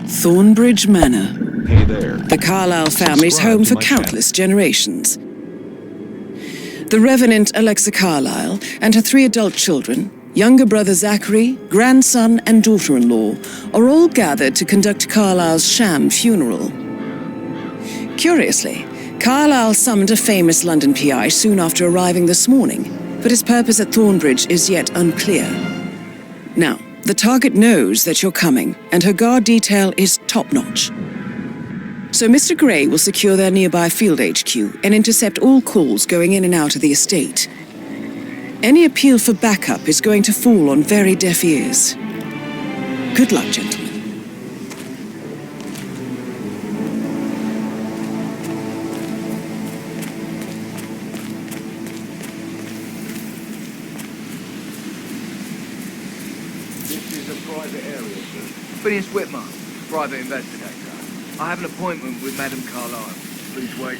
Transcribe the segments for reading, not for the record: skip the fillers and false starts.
Thornbridge Manor. Hey there. The Carlyle family's Subscribe home to for my countless generations. The Reverend Alexa Carlyle and her 3 adult children, younger brother Zachary, grandson and daughter-in-law, are all gathered to conduct Carlyle's sham funeral. Curiously, Carlyle summoned a famous London PI soon after arriving this morning, but his purpose at Thornbridge is yet unclear. Now, the target knows that you're coming, and her guard detail is top-notch. So Mr. Gray will secure their nearby field HQ and intercept all calls going in and out of the estate. Any appeal for backup is going to fall on very deaf ears. Good luck, gentlemen. This is a private area, sir. Phineas Whitman, private investigator. I have an appointment with Madame Carlyle. Please wait.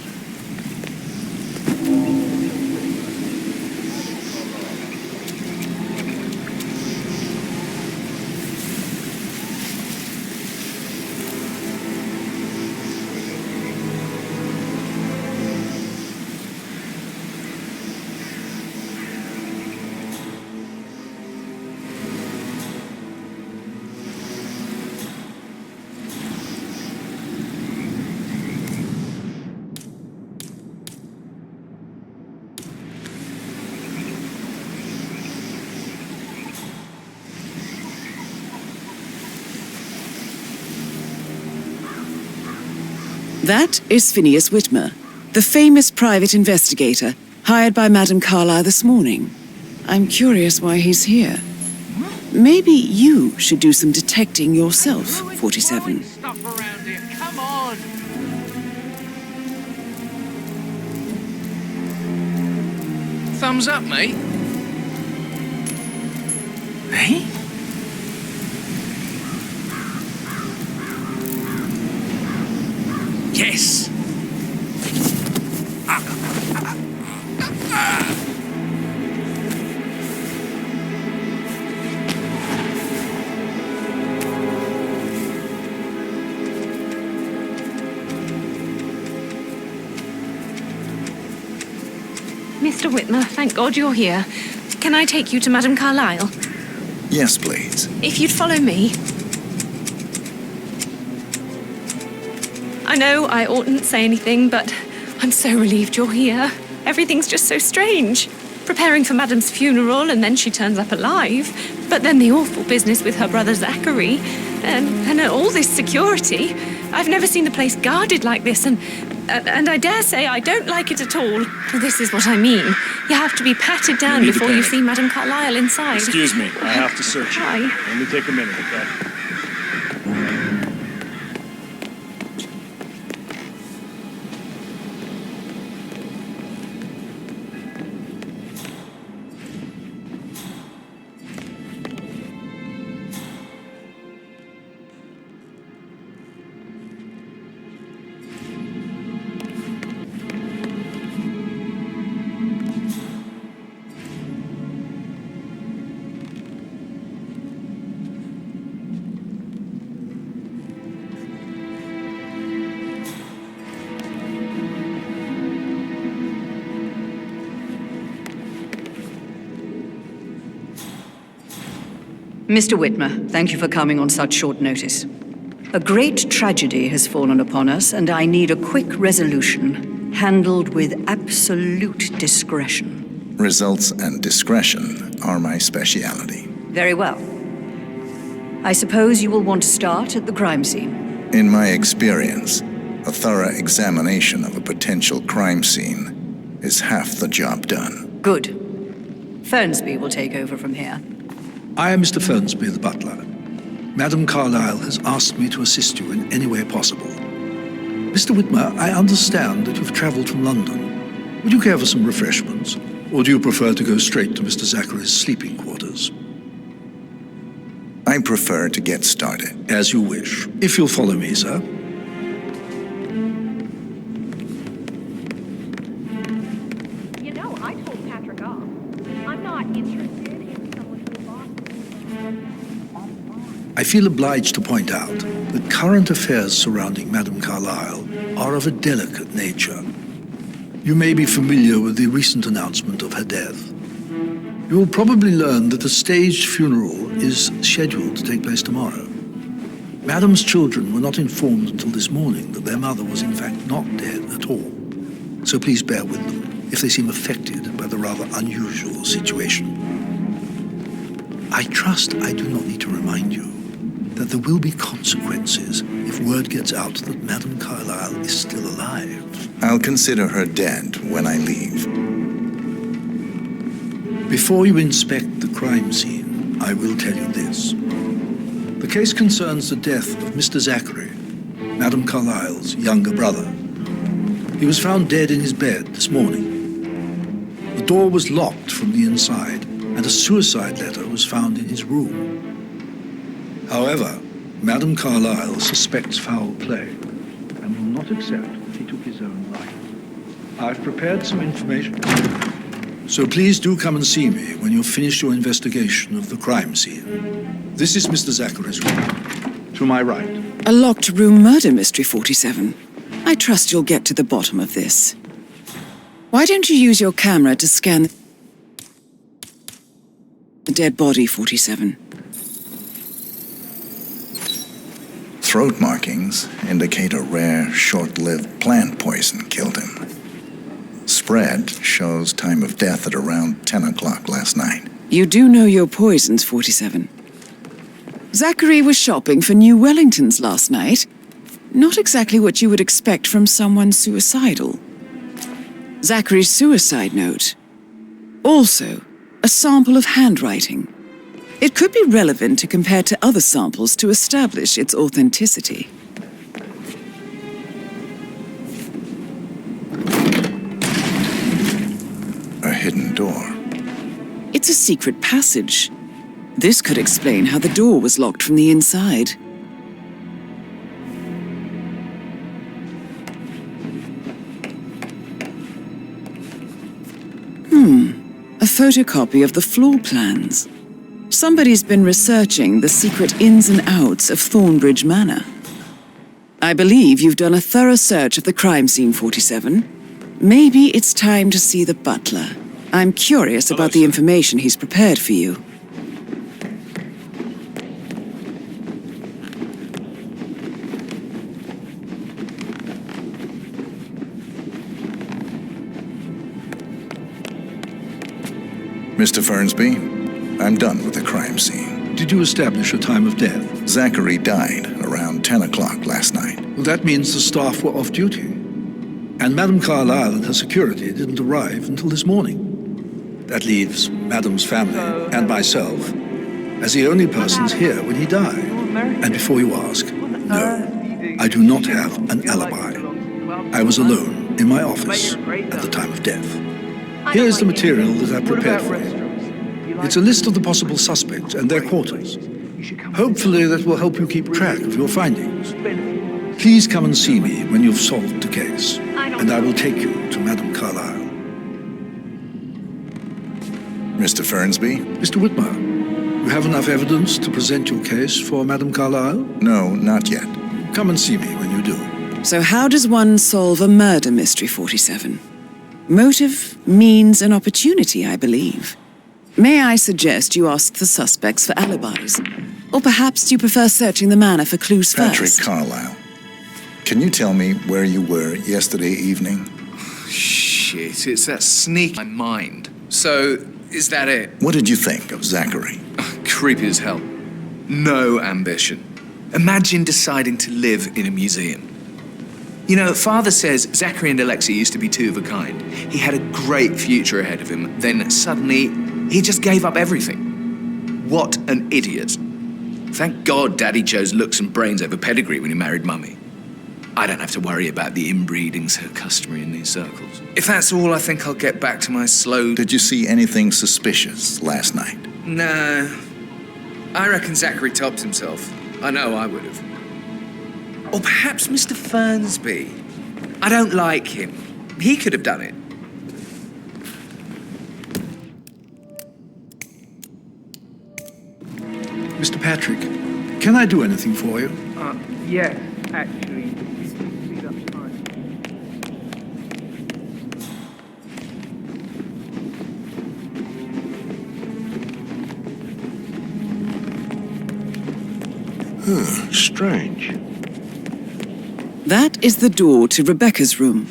That is Phineas Whitmer, the famous private investigator hired by Madame Carlyle this morning. I'm curious why he's here. Maybe you should do some detecting yourself, 47. Stuff around here. Come on. Thumbs up, mate. Hey? Yes. Mr. Whitmer, thank God you're here. Can I take you to Madame Carlyle? Yes, please. If you'd follow me. I know I oughtn't say anything, but I'm so relieved you're here. Everything's just so strange. Preparing for Madame's funeral, and then she turns up alive. But then the awful business with her brother Zachary, and all this security. I've never seen the place guarded like this, and I dare say I don't like it at all. This is what I mean. You have to be patted down before you see Madame Carlyle inside. Excuse me, I have to search you. Hi. Only take a minute, okay? Mr. Whitmer, thank you for coming on such short notice. A great tragedy has fallen upon us, and I need a quick resolution, handled with absolute discretion. Results and discretion are my speciality. Very well. I suppose you will want to start at the crime scene. In my experience, a thorough examination of a potential crime scene is half the job done. Good. Fernsby will take over from here. I am Mr. Fernsby, the butler. Madame Carlyle has asked me to assist you in any way possible. Mr. Whitmer, I understand that you've traveled from London. Would you care for some refreshments? Or do you prefer to go straight to Mr. Zachary's sleeping quarters? I prefer to get started. As you wish. If you'll follow me, sir. You know, I told Patrick off. I'm not interested in someone who lost. I I feel obliged to point out that current affairs surrounding Madame Carlyle are of a delicate nature. You may be familiar with the recent announcement of her death. You will probably learn that a staged funeral is scheduled to take place tomorrow. Madame's children were not informed until this morning that their mother was in fact not dead at all. So please bear with them if they seem affected by the rather unusual situation. I trust I do not need to remind you that there will be consequences if word gets out that Madame Carlyle is still alive. I'll consider her dead when I leave. Before you inspect the crime scene, I will tell you this. The case concerns the death of Mr. Zachary, Madame Carlyle's younger brother. He was found dead in his bed this morning. The door was locked from the inside, and a suicide letter was found in his room. However, Madame Carlyle suspects foul play and will not accept that he took his own life. I've prepared some information, so please do come and see me when you've finished your investigation of the crime scene. This is Mr. Zachary's room. To my right. A locked room murder mystery, 47. I trust you'll get to the bottom of this. Why don't you use your camera to scan the dead body, 47? Throat markings indicate a rare, short-lived plant poison killed him. Spread shows time of death at around 10 o'clock last night. You do know your poisons, 47. Zachary was shopping for New Wellingtons last night. Not exactly what you would expect from someone suicidal. Zachary's suicide note. Also, a sample of handwriting. It could be relevant to compare to other samples to establish its authenticity. A hidden door. It's a secret passage. This could explain how the door was locked from the inside. A photocopy of the floor plans. Somebody's been researching the secret ins and outs of Thornbridge Manor. I believe you've done a thorough search of the crime scene, 47. Maybe it's time to see the butler. I'm curious about the information he's prepared for you. Mr. Fernsby, I'm done with the crime scene. Did you establish a time of death? Zachary died around 10 o'clock last night. Well, that means the staff were off duty. And Madame Carlyle and her security didn't arrive until this morning. That leaves Madame's family and myself as the only persons here when he died. And before you ask, no, I do not have an alibi. I was alone in my office at the time of death. Here is the material that I prepared for you. It's a list of the possible suspects and their quarters. Hopefully that will help you keep track of your findings. Please come and see me when you've solved the case, and I will take you to Madame Carlyle. Mr. Fernsby? Mr. Whitmer, you have enough evidence to present your case for Madame Carlyle? No, not yet. Come and see me when you do. So how does one solve a murder mystery, 47? Motive, means, and opportunity, I believe. May I suggest you ask the suspects for alibis? Or perhaps you prefer searching the manor for clues Patrick first? Carlyle, can you tell me where you were yesterday evening? Shit, it's that sneak in my mind. So, is that it? What did you think of Zachary? Creepy as hell. No ambition. Imagine deciding to live in a museum. You know, Father says Zachary and Alexei used to be two of a kind. He had a great future ahead of him, then suddenly he just gave up everything. What an idiot. Thank God Daddy chose looks and brains over pedigree when he married Mummy. I don't have to worry about the inbreeding so customary in these circles. If that's all, I think I'll get back to my slow... Did you see anything suspicious last night? No. I reckon Zachary topped himself. I know I would have. Or perhaps Mr. Fernsby. I don't like him. He could have done it. Mr. Patrick, Can I do anything for you? Yes, actually. Speed up time. Strange. That is the door to Rebecca's room.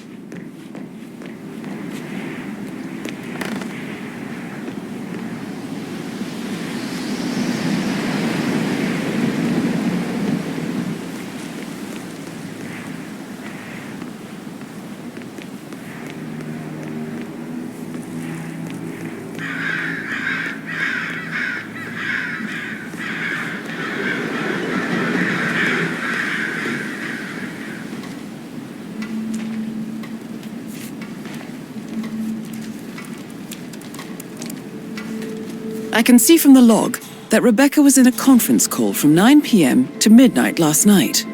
I can see from the log that Rebecca was in a conference call from 9 p.m. to midnight last night.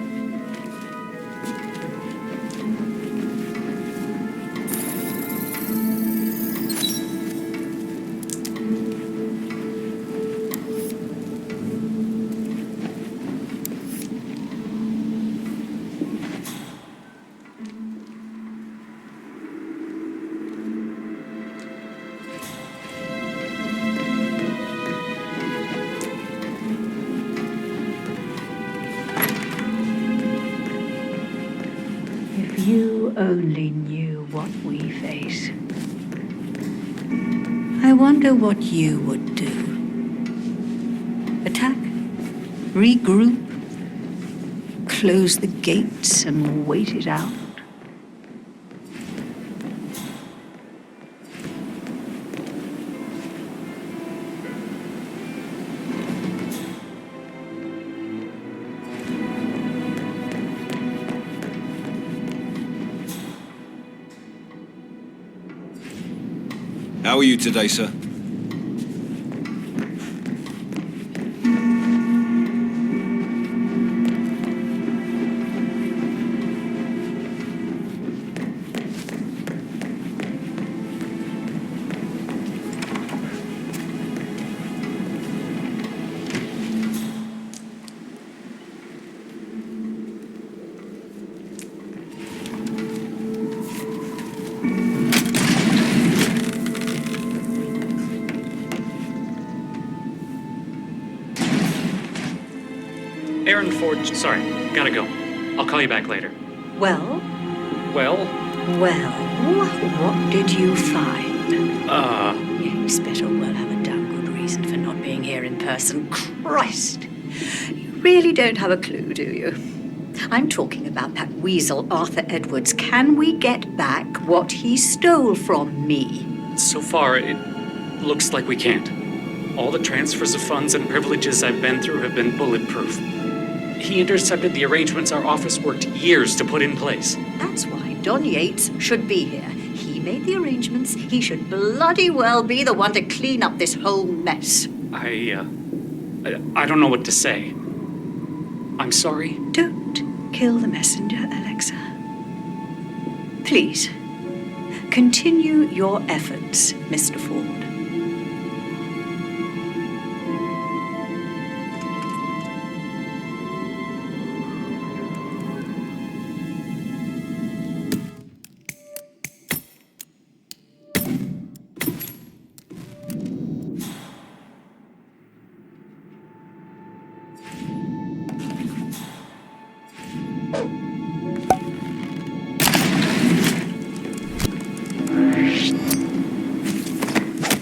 If you only knew what we face, I wonder what you would do. Attack? Regroup? Close the gates and wait it out? How are you today, sir? Aaron Ford, sorry, gotta go. I'll call you back later. Well, Well, what did you find? you better well have a damn good reason for not being here in person. Christ! You really don't have a clue, do you? I'm talking about that weasel, Arthur Edwards. Can we get back what he stole from me? so far, it looks like we can't. All the transfers of funds and privileges I've been through have been bulletproof. He intercepted the arrangements our office worked years to put in place. That's why Don Yates should be here. He made the arrangements. He should bloody well be the one to clean up this whole mess. I don't know what to say. I'm sorry. Don't kill the messenger, Alexa. Please, continue your efforts, Mr. Ford.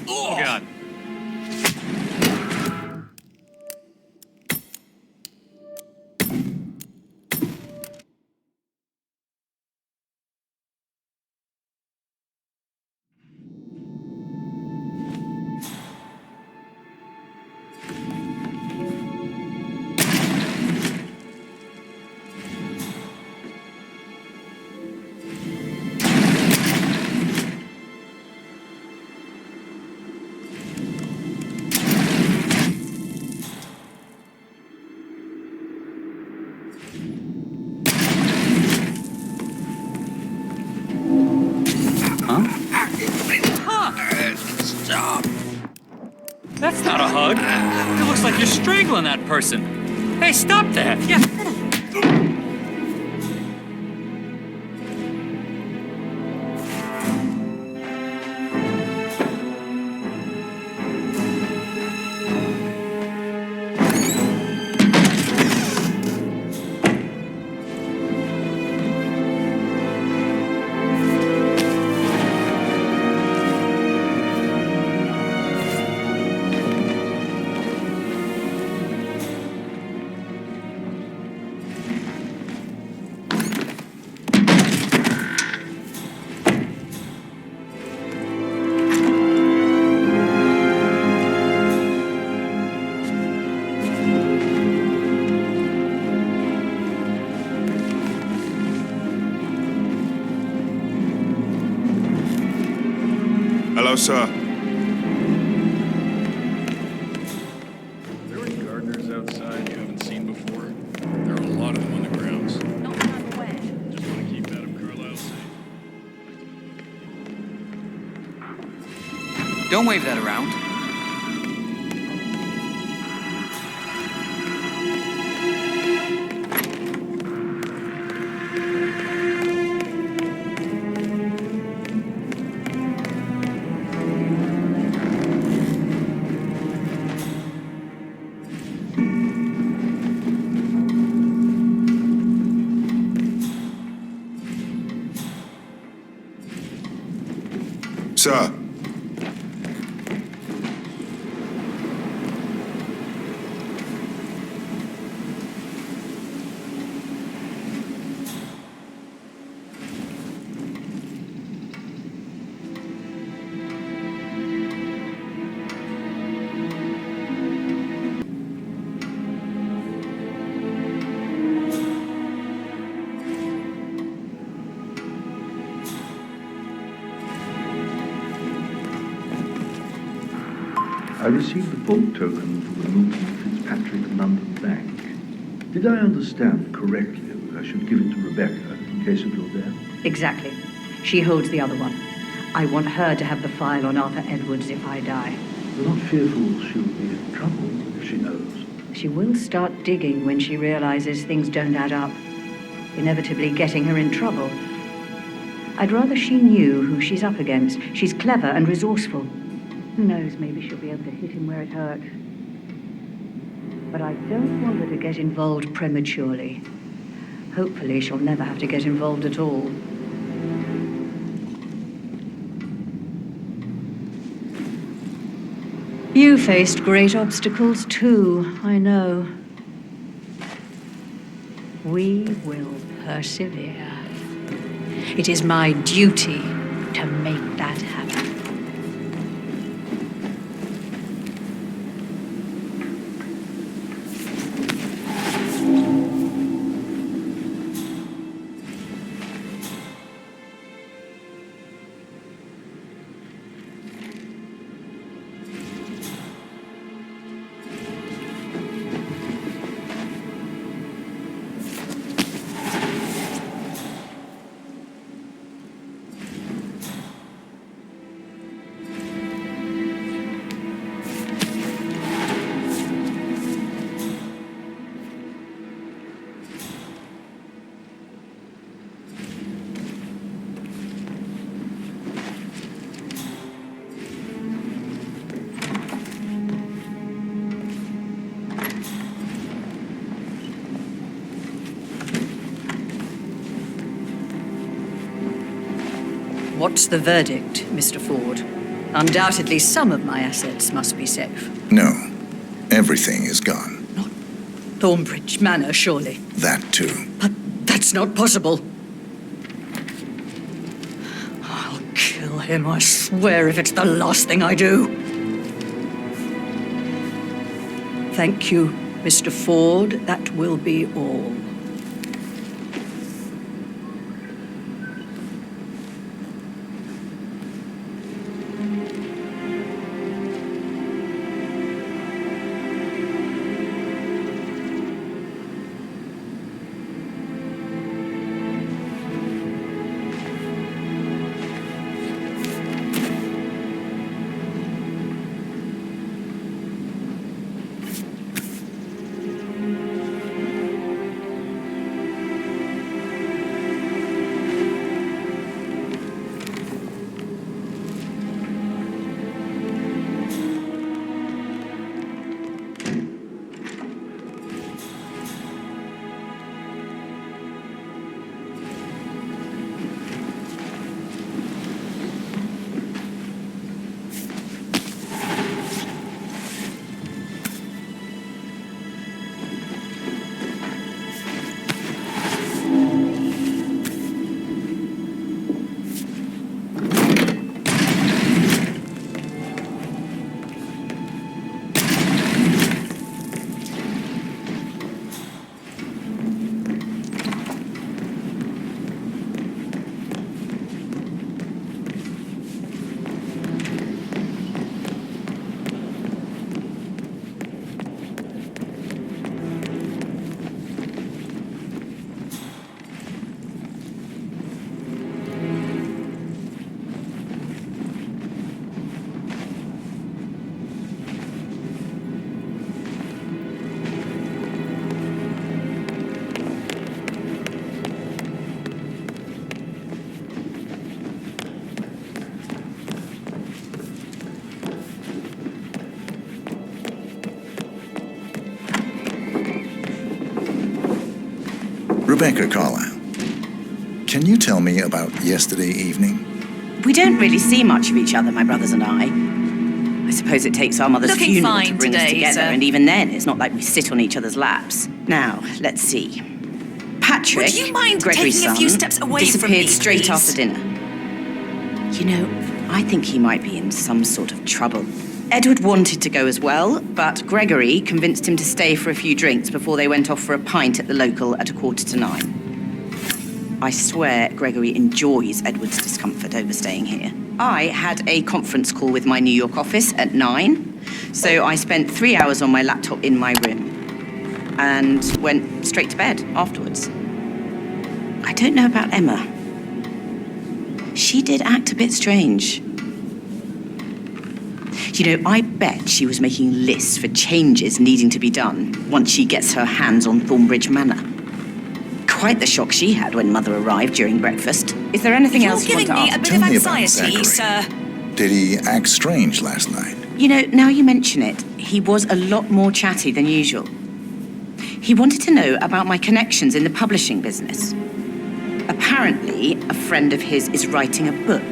Oh, God. That's not a hug. It looks like you're strangling that person. Hey, stop that! Yeah. Hello, sir. There any gardeners outside you haven't seen before? There are a lot of them on the grounds. Not that I'm aware. Just want to keep Madam Carlisle safe. Don't wave that around. Sir. I received the bulk token for the movement of Fitzpatrick London Bank. Did I understand correctly that I should give it to Rebecca in case of your death? Exactly. She holds the other one. I want her to have the file on Arthur Edwards if I die. You're not fearful she'll be in trouble if she knows? She will start digging when she realizes things don't add up, inevitably getting her in trouble. I'd rather she knew who she's up against. She's clever and resourceful. Who knows, maybe she'll be able to hit him where it hurts. But I don't want her to get involved prematurely. Hopefully she'll never have to get involved at all. You faced great obstacles too, I know. We will persevere. It is my duty to make that happen. What's the verdict, Mr. Ford? Undoubtedly, some of my assets must be safe. No, everything is gone. Not Thornbridge Manor, surely. That too. But that's not possible. I'll kill him, I swear, if it's the last thing I do. Thank you, Mr. Ford. That will be all. Rebecca Carlyle, can you tell me about yesterday evening? We don't really see much of each other, my brothers and I. I suppose it takes our mother's Looking funeral fine to bring us today, together, sir. and even then, it's not like we sit on each other's laps. Now, let's see. Patrick, Would you mind Gregory's taking a few son, steps away from disappeared me, straight please? after dinner. You know, I think he might be in some sort of trouble. Edward wanted to go as well, but Gregory convinced him to stay for a few drinks before they went off for a pint at the local at 9:15. I swear Gregory enjoys Edward's discomfort over staying here. I had a conference call with my New York office at 9, so I spent 3 hours on my laptop in my room and went straight to bed afterwards. I don't know about Emma. She did act a bit strange. You know, I bet she was making lists for changes needing to be done once she gets her hands on Thornbridge Manor. Quite the shock she had when Mother arrived during breakfast. Is there anything else you want to ask? Tell me about Zachary. Did he act strange last night? You know, now you mention it, he was a lot more chatty than usual. He wanted to know about my connections in the publishing business. Apparently, a friend of his is writing a book,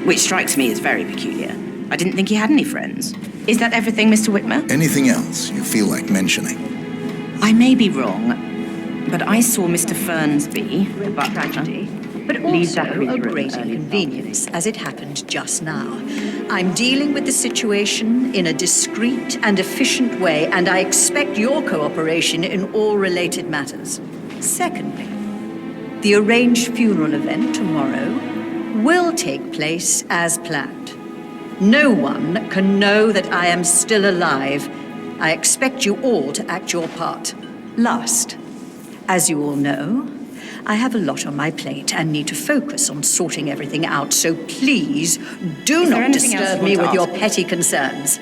which strikes me as very peculiar. I didn't think he had any friends. Is that everything, Mr. Whitmer? Anything else you feel like mentioning? I may be wrong, but I saw Mr. Fernsby, the butler, Tragedy, but leave also Zachary's a room great early. inconvenience, as it happened just now. I'm dealing with the situation in a discreet and efficient way, and I expect your cooperation in all related matters. Secondly, the arranged funeral event tomorrow will take place as planned. No one can know that I am still alive. I expect you all to act your part. Last, as you all know, I have a lot on my plate and need to focus on sorting everything out, so please do Is there not anything else disturb you me want with to your ask? petty concerns.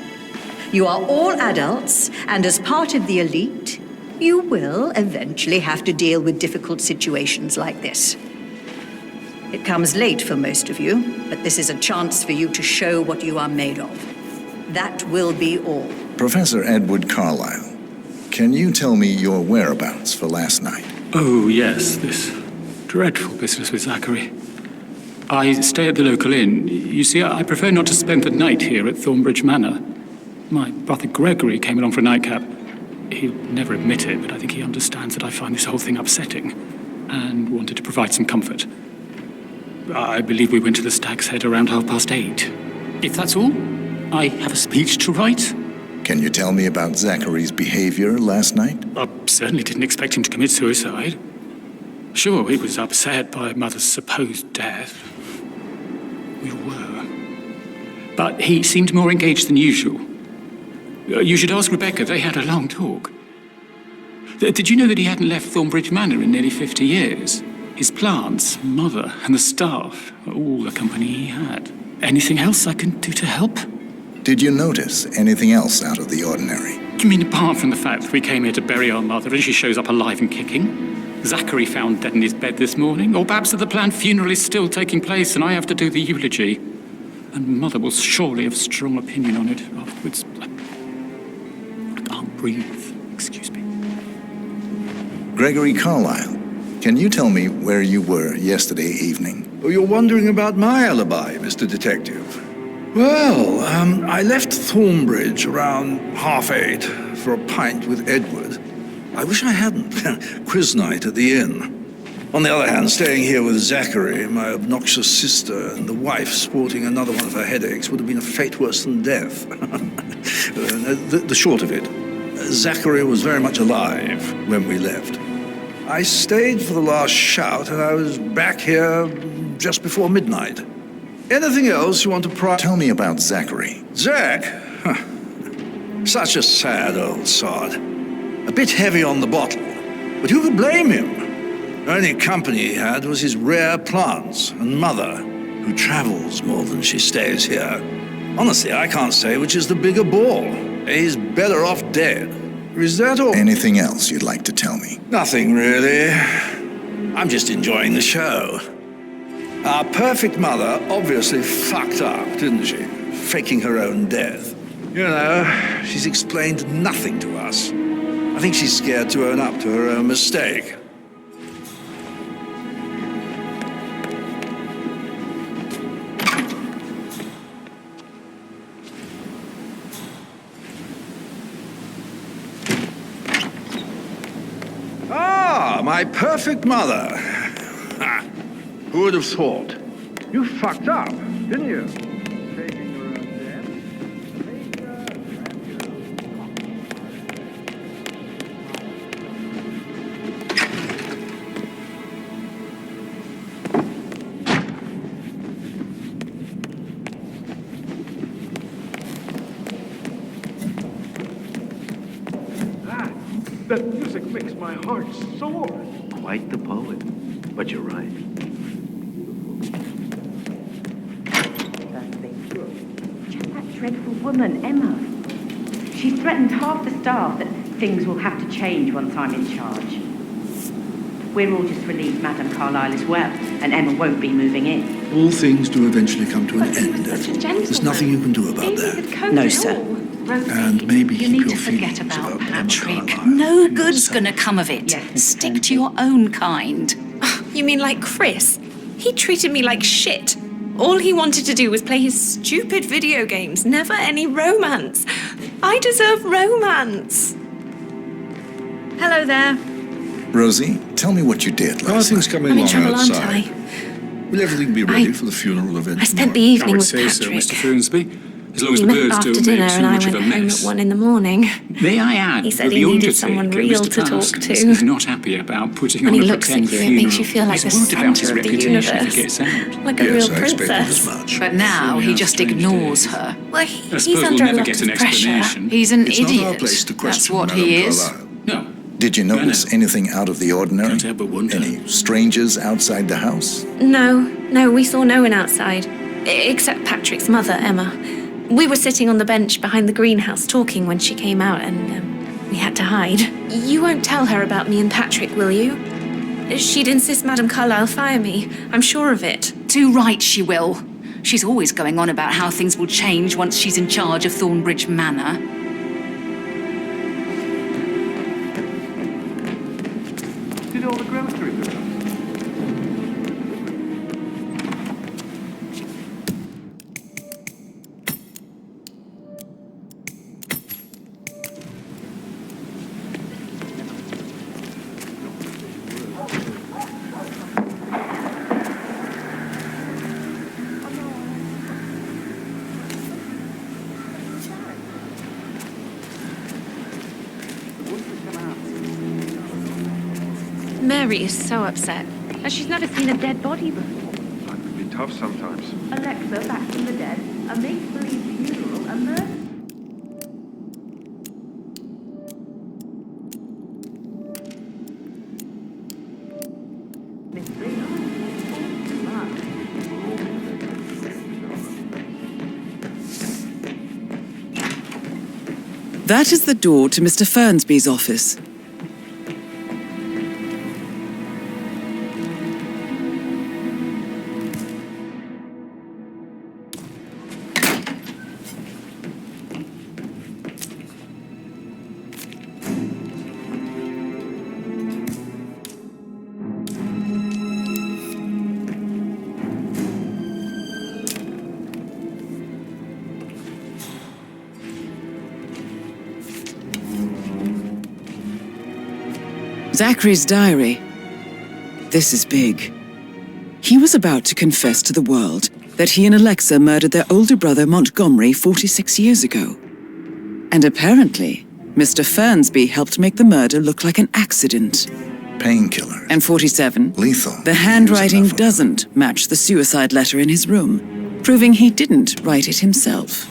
You are all adults, and as part of the elite, you will eventually have to deal with difficult situations like this. It comes late for most of you, but this is a chance for you to show what you are made of. That will be all. Professor Edward Carlyle, can you tell me your whereabouts for last night? Oh, yes, this dreadful business with Zachary. I stay at the local inn. You see, I prefer not to spend the night here at Thornbridge Manor. My brother Gregory came along for a nightcap. He'll never admit it, but I think he understands that I find this whole thing upsetting and wanted to provide some comfort. I believe we went to the Stag's Head around 8:30. If that's all, I have a speech to write. Can you tell me about Zachary's behavior last night? I certainly didn't expect him to commit suicide. Sure, he was upset by Mother's supposed death. We were. But he seemed more engaged than usual. You should ask Rebecca. They had a long talk. Did you know that he hadn't left Thornbridge Manor in nearly 50 years? His plants, Mother, and the staff, all the company he had. Anything else I can do to help? Did you notice anything else out of the ordinary? You mean apart from the fact that we came here to bury our mother and she shows up alive and kicking? Zachary found dead in his bed this morning? Or perhaps that the planned funeral is still taking place and I have to do the eulogy? And Mother will surely have a strong opinion on it afterwards. I can't breathe. Excuse me. Gregory Carlyle, can you tell me where you were yesterday evening? Oh, you're wondering about my alibi, Mr. Detective. Well, I left Thornbridge around 8:30 for a pint with Edward. I wish I hadn't. Quiz night at the inn. On the other hand, staying here with Zachary, my obnoxious sister, and the wife sporting another one of her headaches would have been a fate worse than death. The short of it, Zachary was very much alive when we left. I stayed for the last shout, and I was back here just before midnight. Anything else you want to Tell me about Zachary. Zach? Huh. Such a sad old sod. A bit heavy on the bottle, but who could blame him? Only company he had was his rare plants and Mother, who travels more than she stays here. Honestly, I can't say which is the bigger ball. He's better off dead. Is that all? Anything else you'd like to tell me? Nothing, really. I'm just enjoying the show. Our perfect mother obviously fucked up, didn't she? Faking her own death. You know, she's explained nothing to us. I think she's scared to own up to her own mistake. My perfect mother. Ha! Who would have thought? You fucked up, didn't you? Taking her out there. That music makes my heart soar. Quite the poet. But you're right. Just that dreadful woman, Emma. She's threatened half the staff that things will have to change once I'm in charge. We're all just relieved Madame Carlyle is well, and Emma won't be moving in. All things do eventually come to an But he end. was such a gentleman. There's nothing you can do about that. No, sir. And maybe You keep need your to forget feelings about Emma Patrick. Carlyle. No good's gonna come of it. Stick to your own kind. You mean like Chris? He treated me like shit. All he wanted to do was play his stupid video games, never any romance. I deserve romance. Hello there. Rosie, tell me what you did How are last things night. coming I'm in along trouble, aren't outside? I? Will everything be ready for the funeral event? I spent the tomorrow? evening I would with say Patrick. so, Mr. Fernsby. As long as We the met birds after don't dinner make too and I much of went a home mess. at 1 in the morning. May I add He said that he the needed someone Undertaker, real Mr. to talk Parsons, to. is not happy about putting When on he a looks at pretend you, funeral. it makes you feel like He's the worried about centre his of the reputation if universe. it gets out. Like a Yes, real I expected princess. as much. But now Surely he our just strange ignores days. her. Well, I he's suppose under we'll a never lot get of an pressure. explanation. He's an It's idiot. not our place to That's question what Madame he is. Carlyle. No. Did you notice no. anything out of the ordinary? Can't help but wonder. Any strangers outside the house? No, we saw no one outside. Except Patrick's mother, Emma. We were sitting on the bench behind the greenhouse talking when she came out and we had to hide. You won't tell her about me and Patrick, will you? She'd insist Madame Carlyle fire me. I'm sure of it. Too right she will. She's always going on about how things will change once she's in charge of Thornbridge Manor. Did all the groceries arrive? Mary is so upset. She's never seen a dead body before. Life can be tough sometimes. Alexa, back from the dead. A make-believe funeral, a murder. That is the door to Mr. Fernsby's office. Zachary's diary. This is big. He was about to confess to the world that he and Alexa murdered their older brother Montgomery 46 years ago. And apparently, Mr. Fernsby helped make the murder look like an accident. Painkillers. And 47, Lethal. the handwriting doesn't match the suicide letter in his room, proving he didn't write it himself.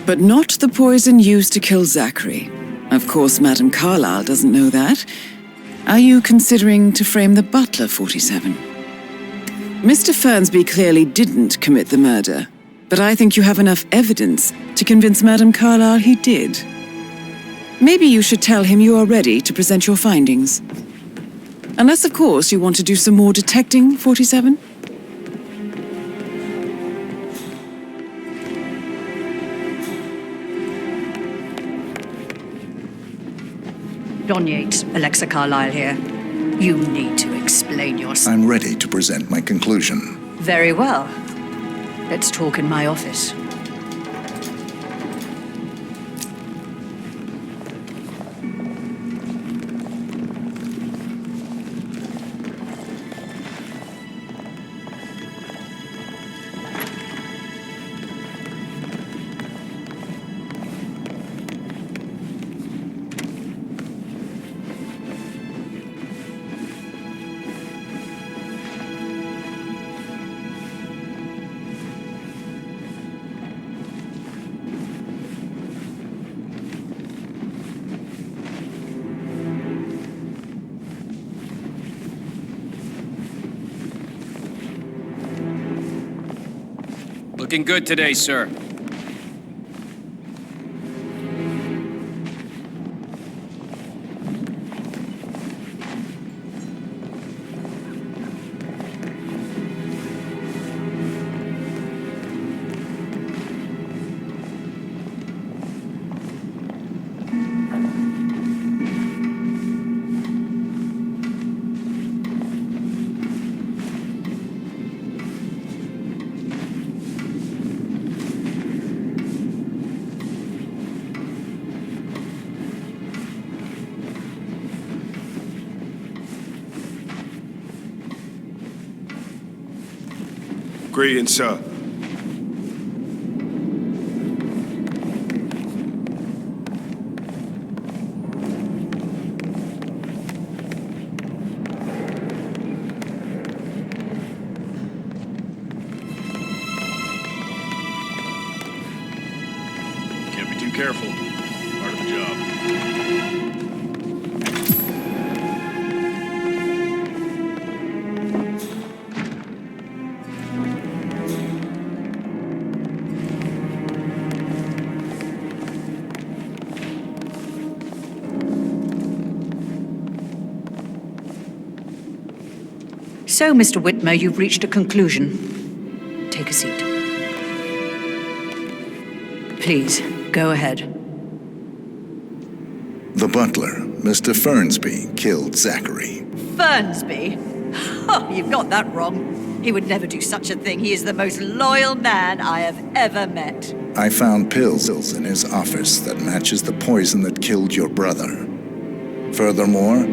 But not the poison used to kill Zachary. Of course, Madame Carlyle doesn't know that. Are you considering to frame the butler, 47? Mr. Fernsby clearly didn't commit the murder, but I think you have enough evidence to convince Madame Carlyle he did. Maybe you should tell him you are ready to present your findings. Unless, of course, you want to do some more detecting, 47? Don Yates, Alexa Carlyle here. You need to explain yourself. I'm ready to present my conclusion. Very well. Let's talk in my office. looking good today, sir. Greetings, sir. Can't be too careful. Part of the job. So, Mr. Whitmer, you've reached a conclusion. Take a seat. Please, go ahead. The butler, Mr. Fernsby, killed Zachary. Fernsby? Oh, you've got that wrong. He would never do such a thing. He is the most loyal man I have ever met. I found pills in his office that matches the poison that killed your brother. Furthermore,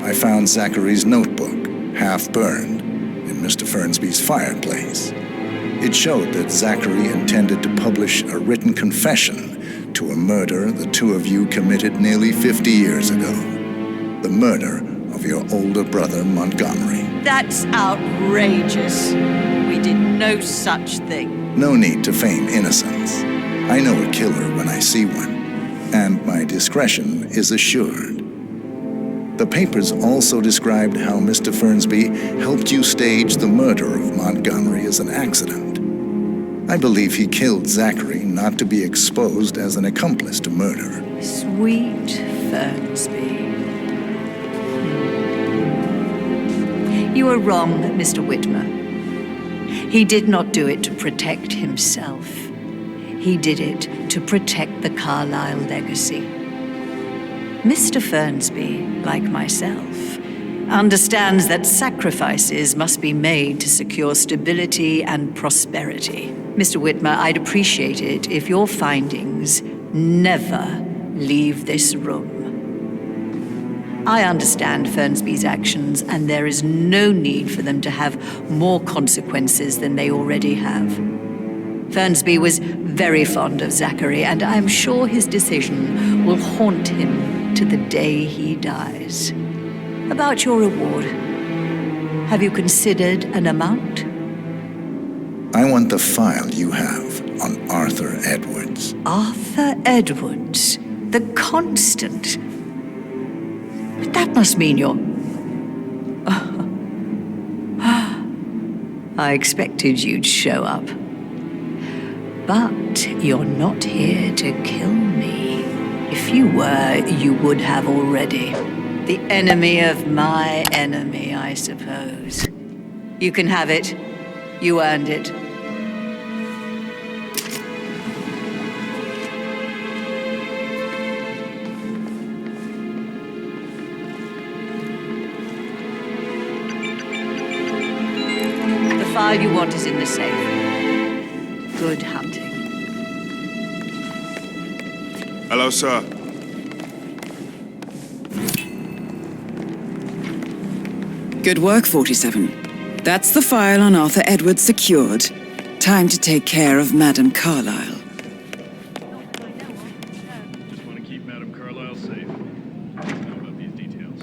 I found Zachary's notebook, half burned, in Mr. Fernsby's fireplace. It showed that Zachary intended to publish a written confession to a murder the two of you committed nearly 50 years ago. The murder of your older brother, Montgomery. That's outrageous. We did no such thing. No need to feign innocence. I know a killer when I see one, and my discretion is assured. The papers also described how Mr. Fernsby helped you stage the murder of Montgomery as an accident. I believe he killed Zachary not to be exposed as an accomplice to murder. Sweet Fernsby. You are wrong, Mr. Whitmer. He did not do it to protect himself. He did it to protect the Carlyle legacy. Mr. Fernsby, like myself, understands that sacrifices must be made to secure stability and prosperity. Mr. Whitmer, I'd appreciate it if your findings never leave this room. I understand Fernsby's actions, and there is no need for them to have more consequences than they already have. Fernsby was very fond of Zachary, and I'm sure his decision will haunt him to the day he dies. About your reward, have you considered an amount? I want the file you have on Arthur Edwards. Arthur Edwards, the constant. But that must mean you're... I expected you'd show up. But you're not here to kill me. If you were, you would have already. The enemy of my enemy, I suppose. You can have it. You earned it. The file you want is in the safe. Good hunting. Hello, sir. Good work, 47. That's the file on Arthur Edwards secured. Time to take care of Madame Carlyle. Just want to keep Madame Carlyle safe. I don't know about these details.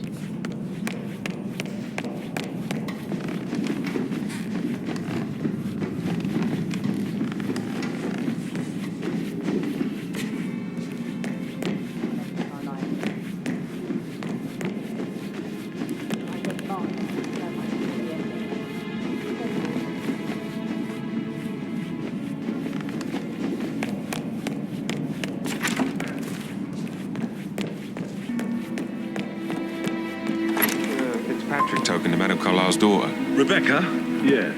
Patrick token to Madame Carlyle's daughter. Rebecca? Yes.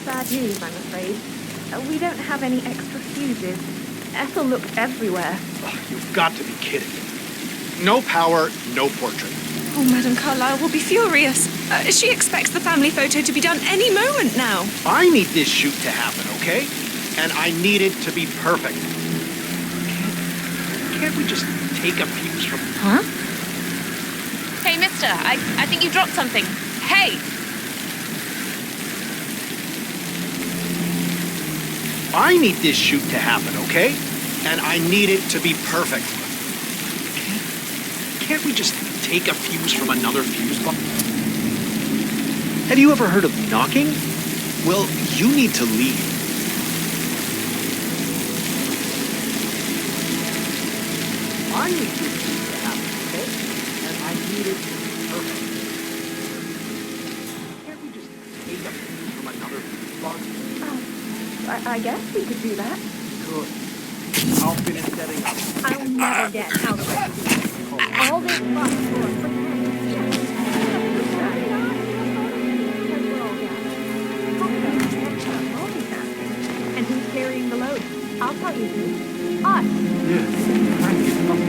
Bad news, I'm afraid. We don't have any extra fuses. Ethel looked everywhere. Oh, you've got to be kidding me. No power, no portrait. Oh, Madame Carlyle will be furious. She expects the family photo to be done any moment now. I need this shoot to happen, okay? And I need it to be perfect. Can't we just take a fuse from... Huh? Hey, mister, I think you dropped something. Hey! I need this shoot to happen, okay? And I need it to be perfect. Can't we just take a fuse from another fuse box? Have you ever heard of knocking? Well, you need to leave. I need this shoot to happen, okay? And I need it to be perfect. Can't we just take a fuse from another fuse box? I guess we could do that. Good. I'll finish setting up. I'll never get how the rest of these. All this fuss for and who's carrying the load? I'll tell you who. Us. Yes. Frank is not...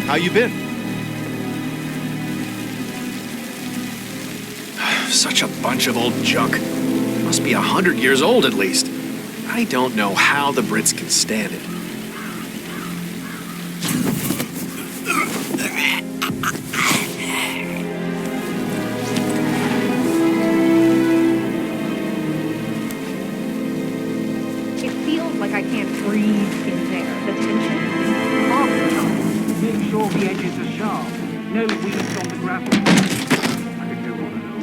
How you been? Such a bunch of old junk. Must be 100 years old at least. I don't know how the Brits can stand it. It feels like I can't breathe in there. The tension is off the top. Make sure the edges are sharp. No weeds on the gravel. I could go on and on.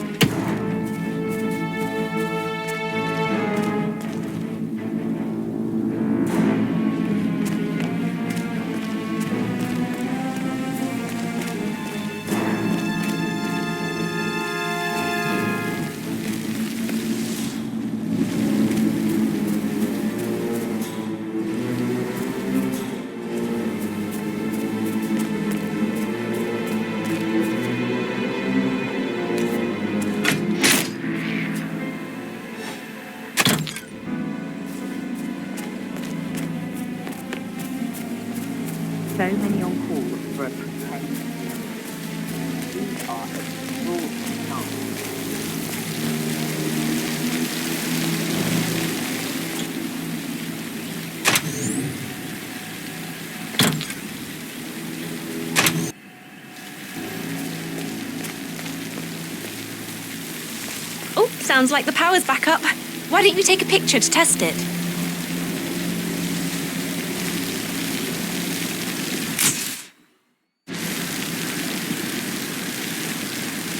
So many on call for a pretend. These are extraordinary times. Oh, sounds like the power's back up. Why don't you take a picture to test it?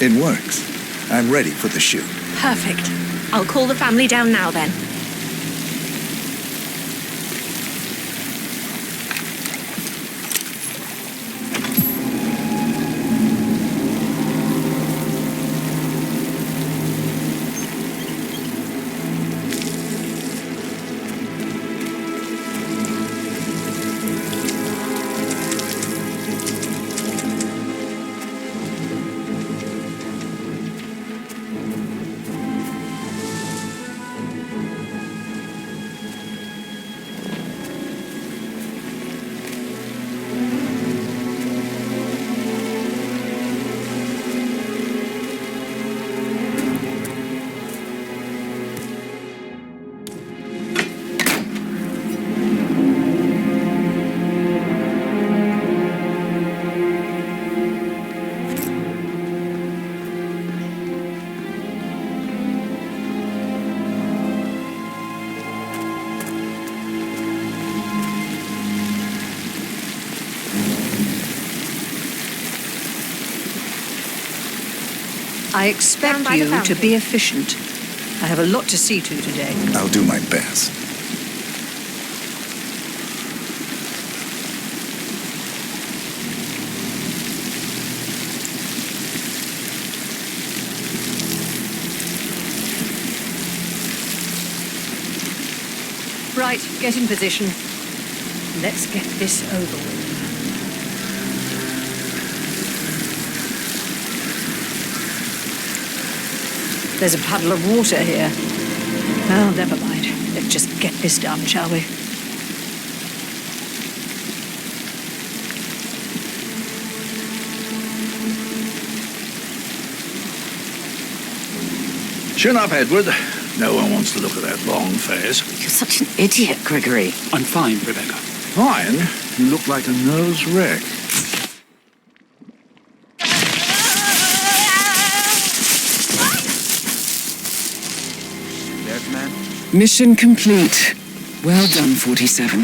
It works. I'm ready for the shoot. Perfect. I'll call the family down now then. I expect Down by the you to fountain. be efficient. I have a lot to see to today. I'll do my best. Right, get in position. Let's get this over with. There's a puddle of water here. Oh, never mind. Let's just get this done, shall we? Chin up, Edward. No one wants to look at that long face. You're such an idiot, Gregory. I'm fine, Rebecca. Fine. You look like a nervous wreck. There's man. Mission complete. Well done, 47.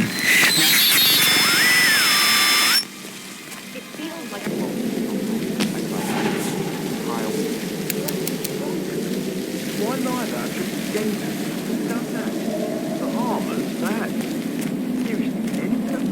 Why lie about just dangerous? Who does that? The harmers, that. Seriously, anything?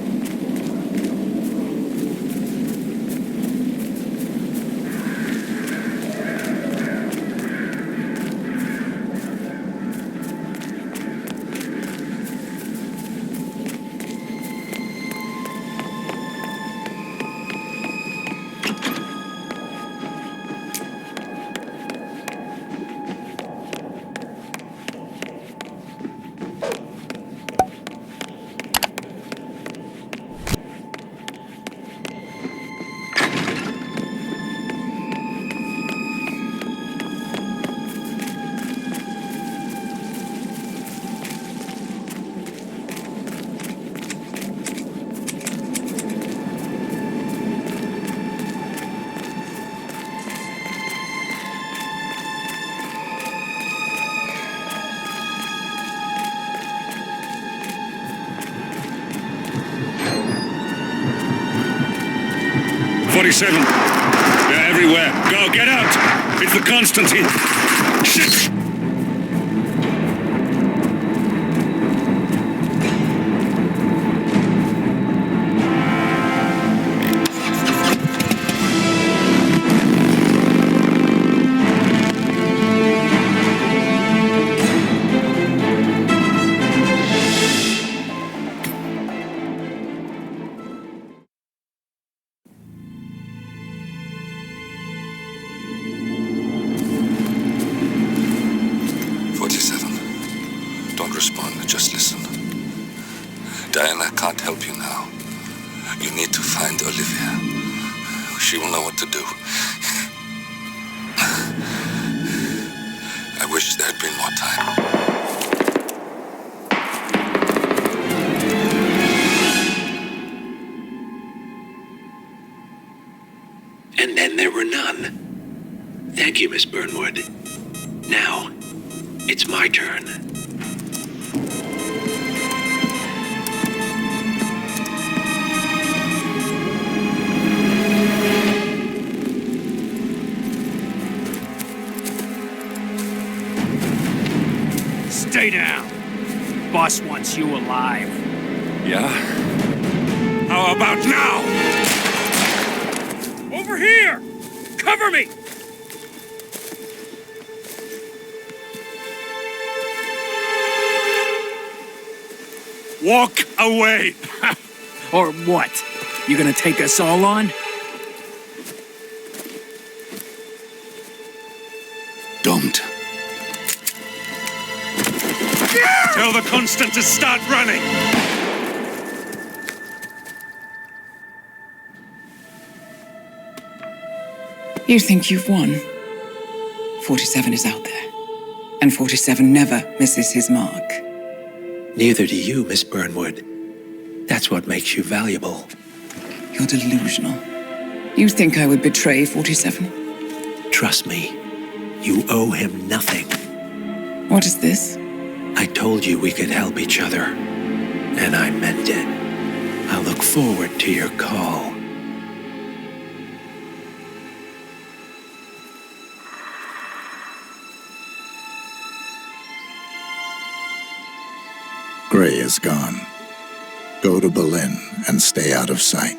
They're everywhere. Go, get out! It's the Constantine. Shit! Just listen. Diana can't help you now. You need to find Olivia. She will know what to do. I wish there had been more time. And then there were none. Thank you, Miss Burnwood. Now, it's my turn. Stay down. Boss wants you alive. Yeah? How about now? Over here! Cover me! Walk away! Or what? You gonna take us all on? Don't. Tell the Constant to start running! You think you've won? 47 is out there. And 47 never misses his mark. Neither do you, Miss Burnwood. That's what makes you valuable. You're delusional. You think I would betray 47? Trust me, you owe him nothing. What is this? I told you we could help each other, and I meant it. I look forward to your call. Gray is gone. Go to Berlin and stay out of sight.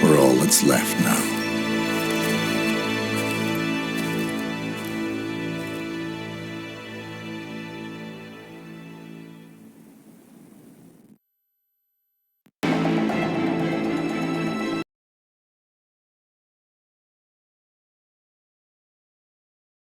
We're all that's left now.